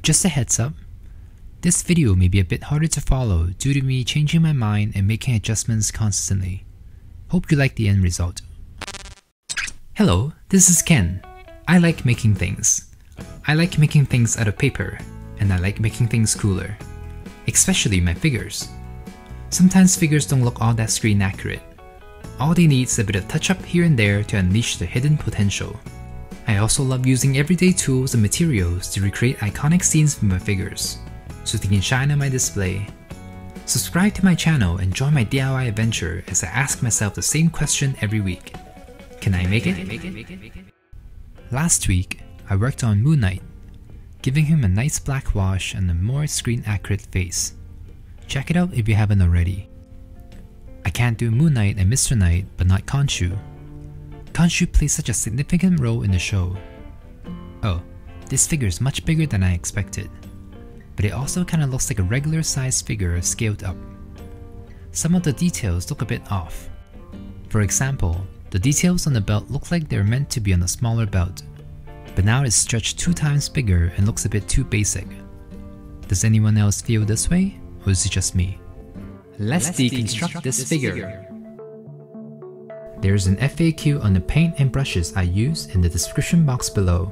Just a heads up, this video may be a bit harder to follow due to me changing my mind and making adjustments constantly. Hope you like the end result. Hello, this is Ken. I like making things. I like making things out of paper, and I like making things cooler. Especially my figures. Sometimes figures don't look all that screen accurate. All they need is a bit of touch-up here and there to unleash their hidden potential. I also love using everyday tools and materials to recreate iconic scenes from my figures, so they can shine on my display. Subscribe to my channel and join my DIY adventure as I ask myself the same question every week. Can I make it? Last week, I worked on Moon Knight, giving him a nice black wash and a more screen-accurate face. Check it out if you haven't already. I can't do Moon Knight and Mr. Knight, but not Khonshu. Khonshu plays such a significant role in the show. Oh, this figure is much bigger than I expected, but it also kinda looks like a regular sized figure scaled up. Some of the details look a bit off. For example, the details on the belt look like they're meant to be on a smaller belt, but now it's stretched 2 times bigger and looks a bit too basic. Does anyone else feel this way, or is it just me? Let's deconstruct this figure. There's an FAQ on the paint and brushes I use in the description box below.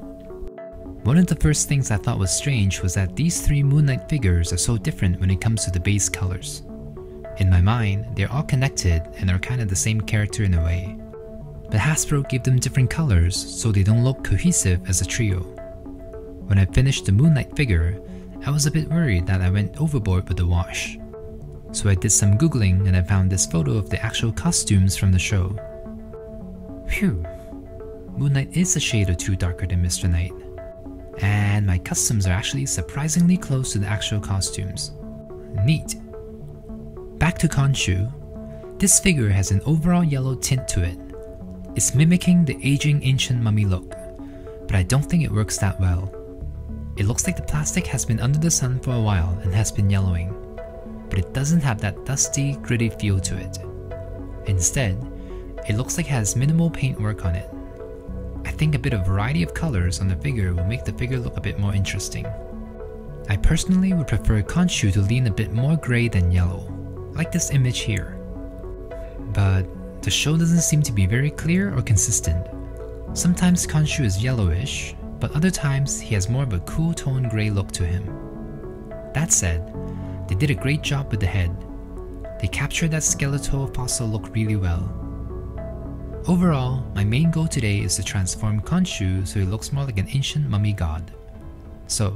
One of the first things I thought was strange was that these 3 Moon Knight figures are so different when it comes to the base colors. In my mind, they're all connected and are kind of the same character in a way. But Hasbro gave them different colors so they don't look cohesive as a trio. When I finished the Moon Knight figure, I was a bit worried that I went overboard with the wash. So I did some googling and I found this photo of the actual costumes from the show. Phew, Moon Knight is a shade or 2 darker than Mr. Knight. And my customs are actually surprisingly close to the actual costumes. Neat. Back to Khonshu. This figure has an overall yellow tint to it. It's mimicking the aging ancient mummy look, but I don't think it works that well. It looks like the plastic has been under the sun for a while and has been yellowing, but it doesn't have that dusty, gritty feel to it. Instead, it looks like it has minimal paint work on it. I think a bit of variety of colors on the figure will make the figure look a bit more interesting. I personally would prefer Khonshu to lean a bit more grey than yellow, like this image here. But the show doesn't seem to be very clear or consistent. Sometimes Khonshu is yellowish, but other times he has more of a cool tone grey look to him. That said, they did a great job with the head. They captured that skeletal fossil look really well. Overall, my main goal today is to transform Khonshu so he looks more like an ancient mummy god. So,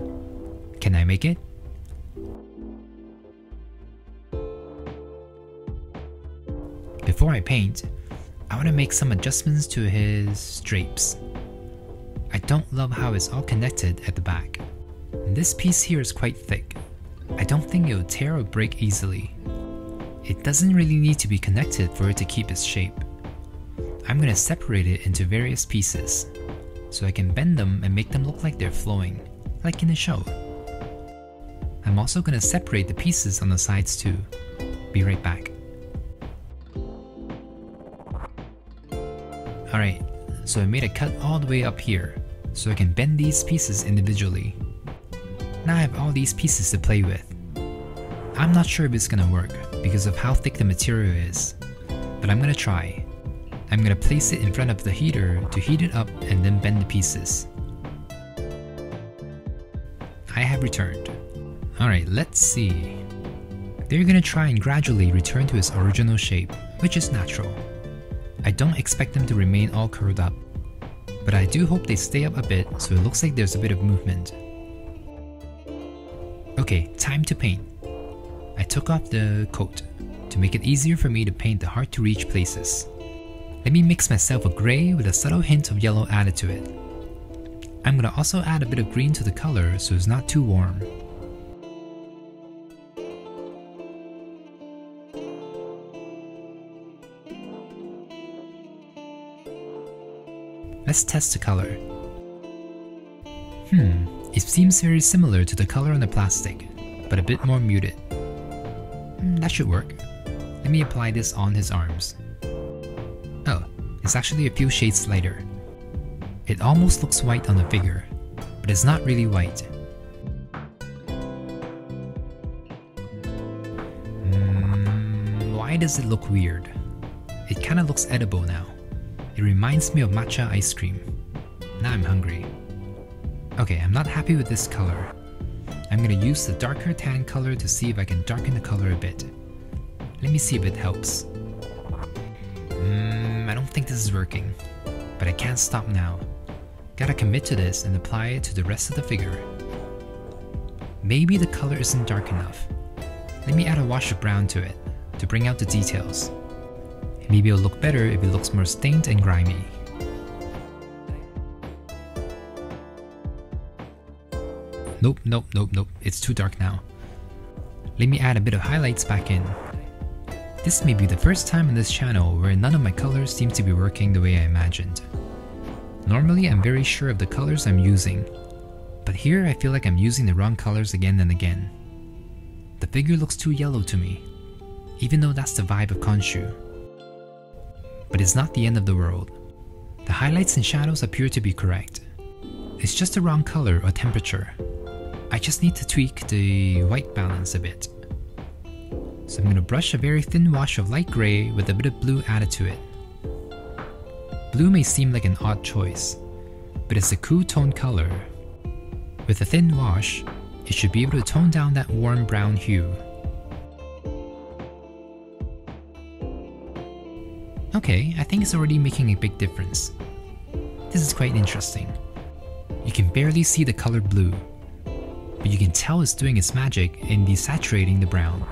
can I make it? Before I paint, I want to make some adjustments to his drapes. I don't love how it's all connected at the back. This piece here is quite thick. I don't think it will tear or break easily. It doesn't really need to be connected for it to keep its shape. I'm going to separate it into various pieces, so I can bend them and make them look like they're flowing, like in a show. I'm also going to separate the pieces on the sides too. Be right back. Alright, so I made a cut all the way up here, so I can bend these pieces individually. Now I have all these pieces to play with. I'm not sure if it's going to work because of how thick the material is, but I'm going to try. I'm going to place it in front of the heater to heat it up and then bend the pieces. I have returned. Alright, let's see. They're going to try and gradually return to its original shape, which is natural. I don't expect them to remain all curled up, but I do hope they stay up a bit so it looks like there's a bit of movement. Okay, time to paint. I took off the coat to make it easier for me to paint the hard to reach places. Let me mix myself a grey with a subtle hint of yellow added to it. I'm gonna also add a bit of green to the color so it's not too warm. Let's test the color. It seems very similar to the color on the plastic, but a bit more muted. That should work. Let me apply this on his arms. Oh, it's actually a few shades lighter. It almost looks white on the figure, but it's not really white. why does it look weird? It kinda looks edible now. It reminds me of matcha ice cream. Now I'm hungry. Okay, I'm not happy with this color. I'm gonna use the darker tan color to see if I can darken the color a bit. Let me see if it helps. I don't think this is working, but I can't stop now. Gotta commit to this and apply it to the rest of the figure. Maybe the color isn't dark enough. Let me add a wash of brown to it to bring out the details. Maybe it'll look better if it looks more stained and grimy. Nope, it's too dark now. Let me add a bit of highlights back in. This may be the first time on this channel where none of my colors seem to be working the way I imagined. Normally I'm very sure of the colors I'm using, but here I feel like I'm using the wrong colors again and again. The figure looks too yellow to me, even though that's the vibe of Khonshu. But it's not the end of the world. The highlights and shadows appear to be correct. It's just the wrong color or temperature. I just need to tweak the white balance a bit. So I'm going to brush a very thin wash of light grey with a bit of blue added to it. Blue may seem like an odd choice, but it's a cool tone color. With a thin wash, it should be able to tone down that warm brown hue. Okay, I think it's already making a big difference. This is quite interesting. You can barely see the color blue, but you can tell it's doing its magic in desaturating the brown.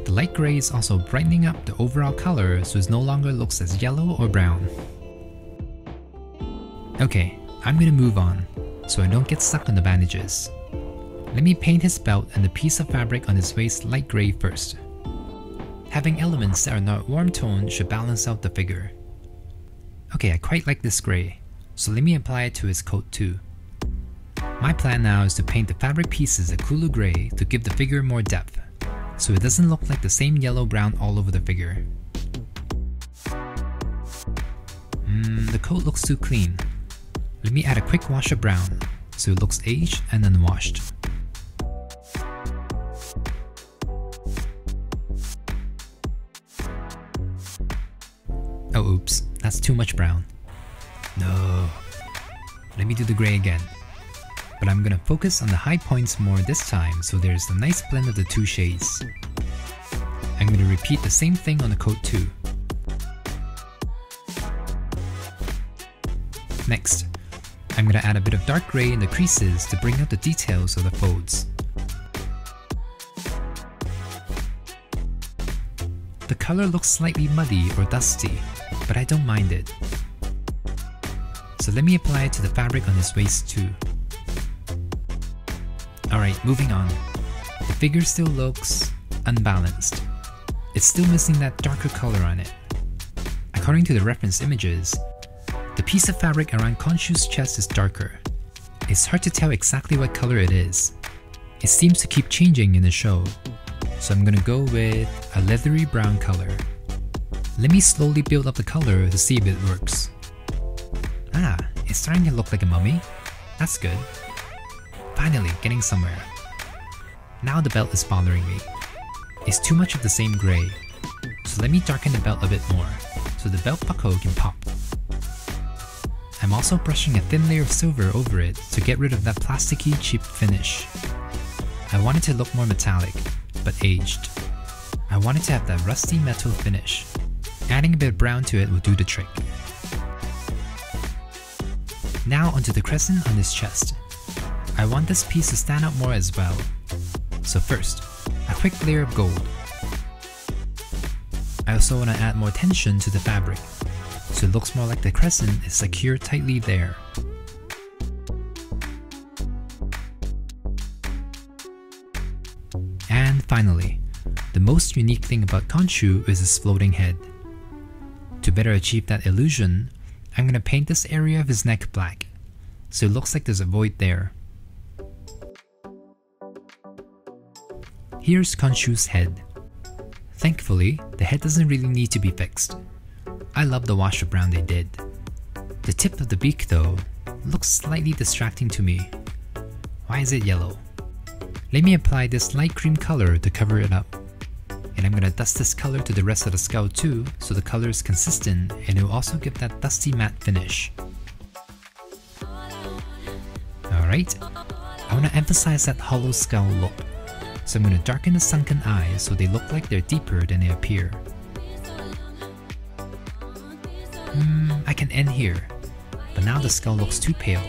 The light grey is also brightening up the overall color so it no longer looks as yellow or brown. Okay, I'm gonna move on, so I don't get stuck on the bandages. Let me paint his belt and the piece of fabric on his waist light grey first. Having elements that are not warm toned should balance out the figure. Okay, I quite like this grey, so let me apply it to his coat too. My plan now is to paint the fabric pieces a cooler grey to give the figure more depth, so it doesn't look like the same yellow-brown all over the figure. The coat looks too clean. Let me add a quick wash of brown, so it looks aged and unwashed. Oh oops, that's too much brown. No. Let me do the grey again. But I'm gonna focus on the high points more this time so there's a nice blend of the two shades. I'm gonna repeat the same thing on the coat too. Next, I'm gonna add a bit of dark grey in the creases to bring out the details of the folds. The color looks slightly muddy or dusty, but I don't mind it. So let me apply it to the fabric on his waist too. Alright, moving on. The figure still looks unbalanced. It's still missing that darker color on it. According to the reference images, the piece of fabric around Khonshu's chest is darker. It's hard to tell exactly what color it is. It seems to keep changing in the show, so I'm gonna go with a leathery brown color. Let me slowly build up the color to see if it works. Ah, it's starting to look like a mummy. That's good. Finally, getting somewhere. Now the belt is bothering me. It's too much of the same grey, so let me darken the belt a bit more, so the belt buckle can pop. I'm also brushing a thin layer of silver over it to get rid of that plasticky cheap finish. I want it to look more metallic, but aged. I want it to have that rusty metal finish. Adding a bit of brown to it will do the trick. Now onto the crescent on his chest. I want this piece to stand out more as well. So first, a quick layer of gold. I also want to add more tension to the fabric, so it looks more like the crescent is secured tightly there. And finally, the most unique thing about Khonshu is his floating head. To better achieve that illusion, I'm going to paint this area of his neck black, so it looks like there's a void there. Here's Khonshu's head. Thankfully, the head doesn't really need to be fixed. I love the wash of brown they did. The tip of the beak though, looks slightly distracting to me. Why is it yellow? Let me apply this light cream color to cover it up. And I'm gonna dust this color to the rest of the skull too, so the color is consistent and it will also give that dusty matte finish. Alright, I want to emphasize that hollow skull look, so I'm going to darken the sunken eyes so they look like they're deeper than they appear. I can end here, but now the skull looks too pale,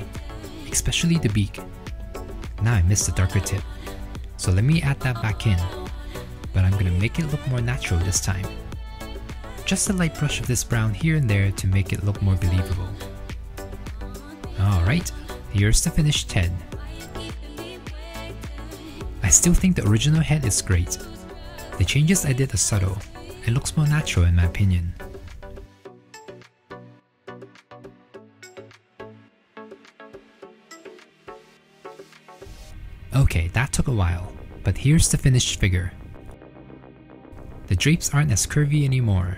especially the beak. Now I missed the darker tip, so let me add that back in, but I'm going to make it look more natural this time. Just a light brush of this brown here and there to make it look more believable. Alright, here's the finished head. I still think the original head is great. The changes I did are subtle. It looks more natural in my opinion. Okay, that took a while, but here's the finished figure. The drapes aren't as curvy anymore,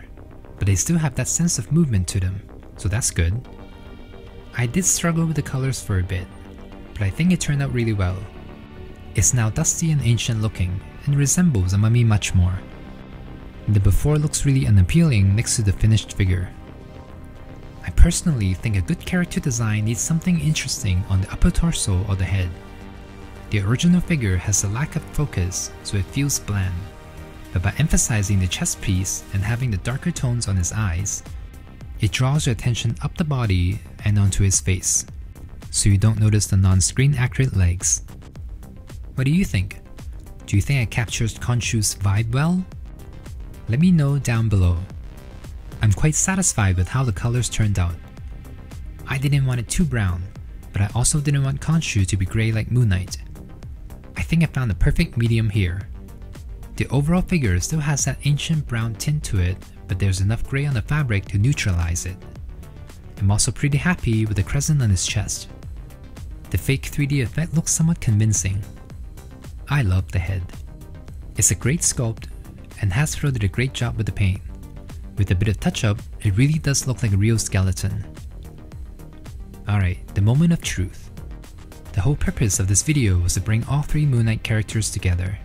but they still have that sense of movement to them, so that's good. I did struggle with the colors for a bit, but I think it turned out really well. It's now dusty and ancient looking, and resembles a mummy much more. The before looks really unappealing next to the finished figure. I personally think a good character design needs something interesting on the upper torso or the head. The original figure has a lack of focus, so it feels bland, but by emphasizing the chest piece and having the darker tones on his eyes, it draws your attention up the body and onto his face, so you don't notice the non-screen accurate legs. What do you think? Do you think it captures Khonshu's vibe well? Let me know down below. I'm quite satisfied with how the colors turned out. I didn't want it too brown, but I also didn't want Khonshu to be grey like Moon Knight. I think I found the perfect medium here. The overall figure still has that ancient brown tint to it, but there's enough grey on the fabric to neutralize it. I'm also pretty happy with the crescent on his chest. The fake 3D effect looks somewhat convincing. I love the head. It's a great sculpt, and Hasbro did a great job with the paint. With a bit of touch-up, it really does look like a real skeleton. Alright, the moment of truth. The whole purpose of this video was to bring all three Moon Knight characters together.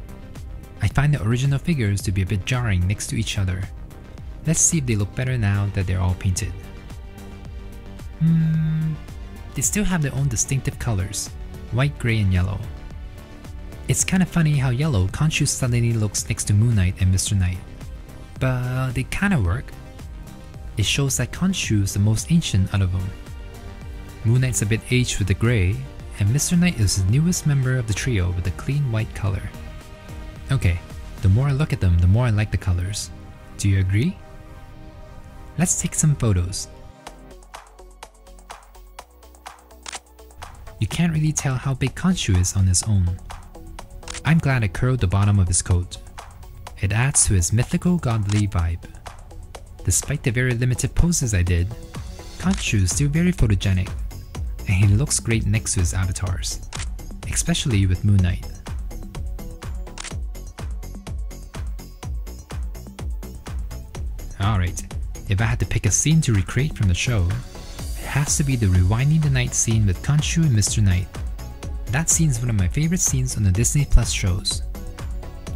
I find the original figures to be a bit jarring next to each other. Let's see if they look better now that they're all painted. They still have their own distinctive colors, white, grey, and yellow. It's kinda funny how yellow Khonshu suddenly looks next to Moon Knight and Mr. Knight, but they kinda work. It shows that Khonshu is the most ancient out of them. Moon Knight's a bit aged with the grey, and Mr. Knight is the newest member of the trio with a clean white color. Okay, the more I look at them, the more I like the colors. Do you agree? Let's take some photos. You can't really tell how big Khonshu is on his own. I'm glad I curled the bottom of his coat. It adds to his mythical godly vibe. Despite the very limited poses I did, Khonshu is still very photogenic, and he looks great next to his avatars, especially with Moon Knight. Alright, if I had to pick a scene to recreate from the show, it has to be the Rewinding the Night scene with Khonshu and Mr. Knight. That scene is one of my favorite scenes on the Disney Plus shows.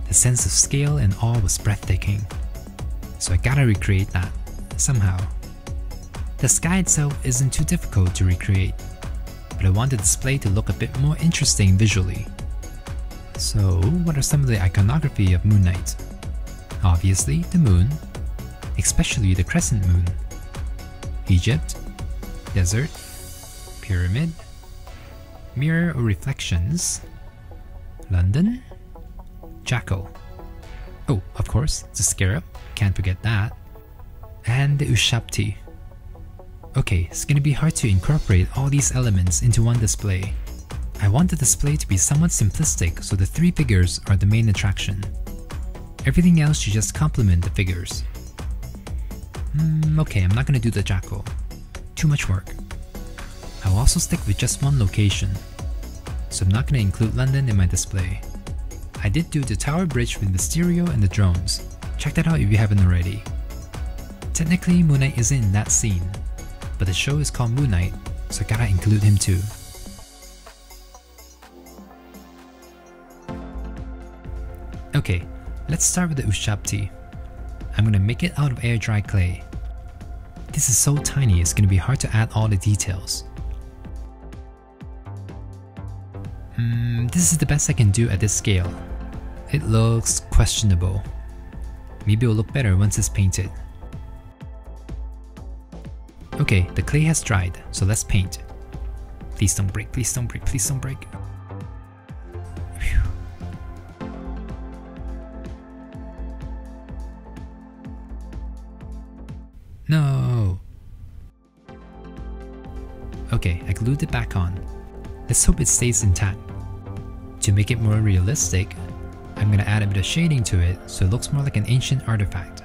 The sense of scale and awe was breathtaking, so I gotta recreate that, somehow. The sky itself isn't too difficult to recreate, but I want the display to look a bit more interesting visually. So what are some of the iconography of Moon Knight? Obviously the moon, especially the crescent moon. Egypt, desert, pyramid, mirror or reflections, London, jackal. Oh, of course, the scarab, can't forget that, and the Ushabti. Okay, it's gonna be hard to incorporate all these elements into one display. I want the display to be somewhat simplistic, so the three figures are the main attraction. Everything else should just complement the figures. Okay, I'm not gonna do the jackal. Too much work. I'll also stick with just one location, so I'm not gonna include London in my display. I did do the Tower Bridge with Mysterio and the drones. Check that out if you haven't already. Technically, Moon Knight isn't in that scene, but the show is called Moon Knight, so I gotta include him too. Okay, Let's start with the ushabti. I'm gonna make it out of air dry clay. This is so tiny it's gonna be hard to add all the details. This is the best I can do at this scale. It looks questionable. Maybe it'll look better once it's painted. Okay, the clay has dried, so let's paint. Please don't break, please don't break, please don't break. Whew. No! Okay, I glued it back on. Let's hope it stays intact. To make it more realistic, I'm gonna add a bit of shading to it so it looks more like an ancient artifact.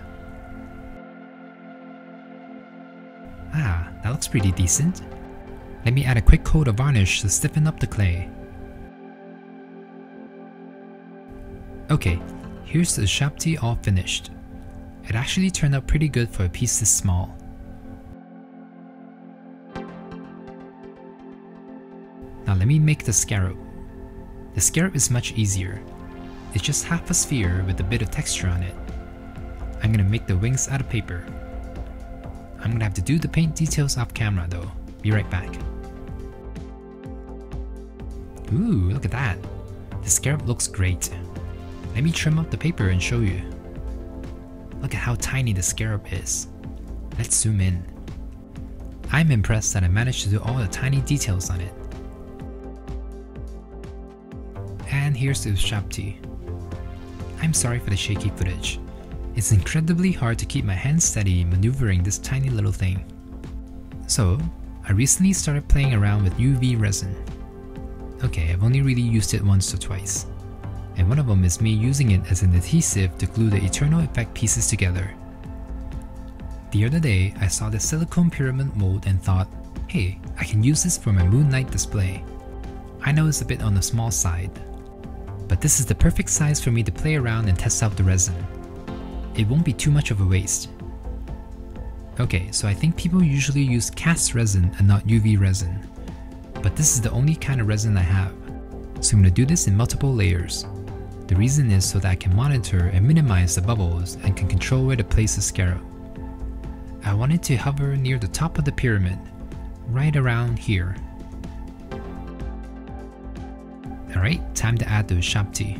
Ah, that looks pretty decent. Let me add a quick coat of varnish to stiffen up the clay. Okay, here's the ushabti all finished. It actually turned out pretty good for a piece this small. Now let me make the scarab. The scarab is much easier. It's just half a sphere with a bit of texture on it. I'm gonna make the wings out of paper. I'm gonna have to do the paint details off camera though. Be right back. Ooh, look at that. The scarab looks great. Let me trim up the paper and show you. Look at how tiny the scarab is. Let's zoom in. I'm impressed that I managed to do all the tiny details on it. And here's the ushabti. I'm sorry for the shaky footage. It's incredibly hard to keep my hands steady maneuvering this tiny little thing. So, I recently started playing around with UV resin. Okay, I've only really used it once or twice. And one of them is me using it as an adhesive to glue the Eternal Effect pieces together. The other day, I saw the silicone pyramid mold and thought, hey, I can use this for my Moon Knight display. I know it's a bit on the small side, but this is the perfect size for me to play around and test out the resin. It won't be too much of a waste. Okay, so I think people usually use cast resin and not UV resin, but this is the only kind of resin I have, so I'm going to do this in multiple layers. The reason is so that I can monitor and minimize the bubbles and can control where to place the scarab. I want it to hover near the top of the pyramid, right around here. Alright, time to add the ushabti.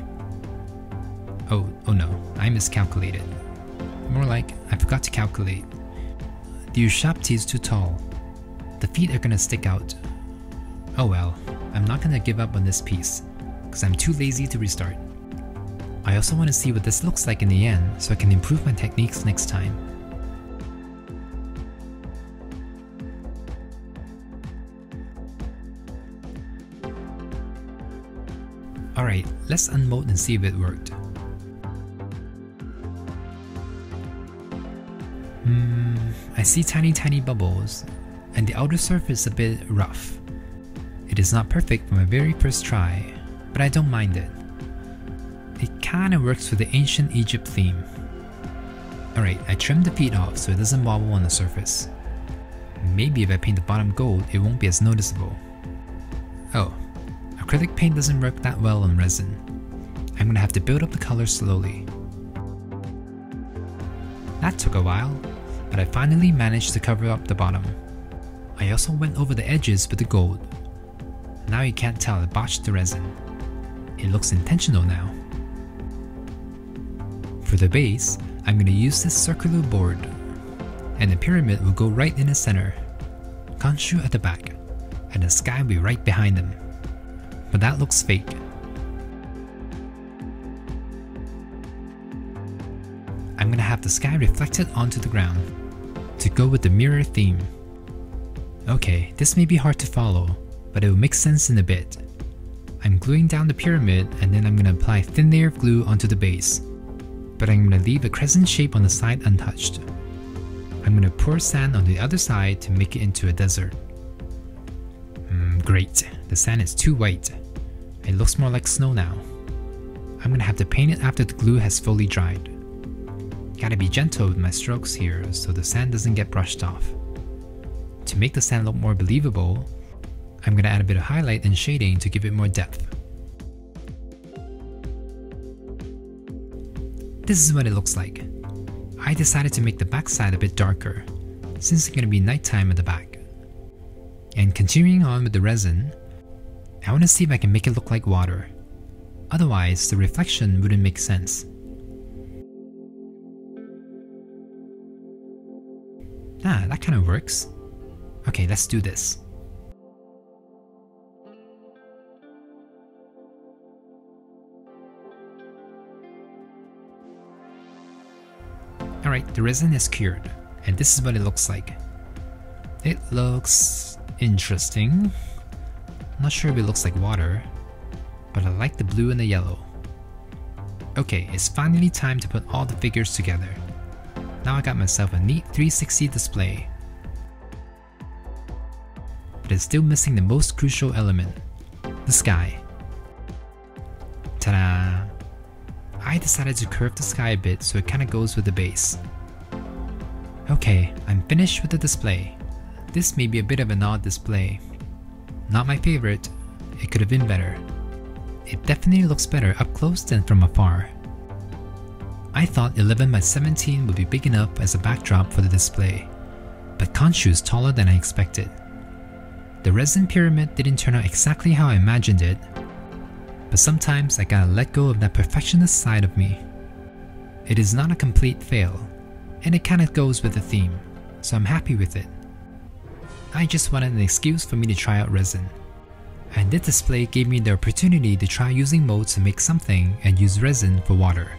Oh no, I miscalculated. More like, I forgot to calculate. The ushabti is too tall. The feet are gonna stick out. Oh well, I'm not gonna give up on this piece, because I'm too lazy to restart. I also want to see what this looks like in the end so I can improve my techniques next time. Alright, let's unmold and see if it worked. I see tiny bubbles, and the outer surface a bit rough. It is not perfect for my very first try, but I don't mind it. It kinda works with the ancient Egypt theme. Alright, I trimmed the feet off so it doesn't wobble on the surface. Maybe if I paint the bottom gold, it won't be as noticeable. Oh, acrylic paint doesn't work that well on resin. I'm gonna have to build up the color slowly. That took a while, but I finally managed to cover up the bottom. I also went over the edges with the gold. Now you can't tell I botched the resin. It looks intentional now. For the base, I'm going to use this circular board, and the pyramid will go right in the center, Khonshu at the back, and the sky will be right behind them. But that looks fake. I'm going to have the sky reflected onto the ground, to go with the mirror theme. Okay, this may be hard to follow, but it will make sense in a bit. I'm gluing down the pyramid and then I'm going to apply a thin layer of glue onto the base. But I'm going to leave a crescent shape on the side untouched. I'm going to pour sand on the other side to make it into a desert. Great, the sand is too white. It looks more like snow now. I'm going to have to paint it after the glue has fully dried. Gotta be gentle with my strokes here so the sand doesn't get brushed off. To make the sand look more believable, I'm going to add a bit of highlight and shading to give it more depth. this is what it looks like. I decided to make the back side a bit darker, since it's going to be nighttime at the back. And continuing on with the resin, I want to see if I can make it look like water. Otherwise, the reflection wouldn't make sense. Ah, that kind of works. Okay, let's do this. Alright, the resin is cured, and this is what it looks like. It looks interesting. Not sure if it looks like water, but I like the blue and the yellow. Okay, it's finally time to put all the figures together. Now I got myself a neat 360 display. But it's still missing the most crucial element, the sky. Ta-da! I decided to curve the sky a bit so it kinda goes with the base. Okay, I'm finished with the display. This may be a bit of an odd display. Not my favorite, it could have been better. It definitely looks better up close than from afar. I thought 11 by 17 would be big enough as a backdrop for the display, but Khonshu is taller than I expected. The resin pyramid didn't turn out exactly how I imagined it, but sometimes I gotta let go of that perfectionist side of me. It is not a complete fail, and it kinda goes with the theme, so I'm happy with it. I just wanted an excuse for me to try out resin, and this display gave me the opportunity to try using molds to make something and use resin for water.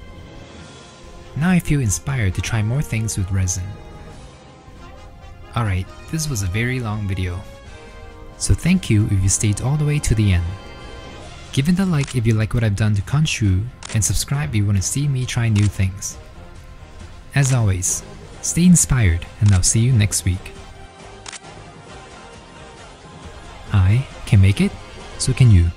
Now I feel inspired to try more things with resin. Alright, this was a very long video, so thank you if you stayed all the way to the end. Give it a like if you like what I've done to Khonshu, and subscribe if you want to see me try new things. As always, stay inspired, and I'll see you next week. I can make it, so can you.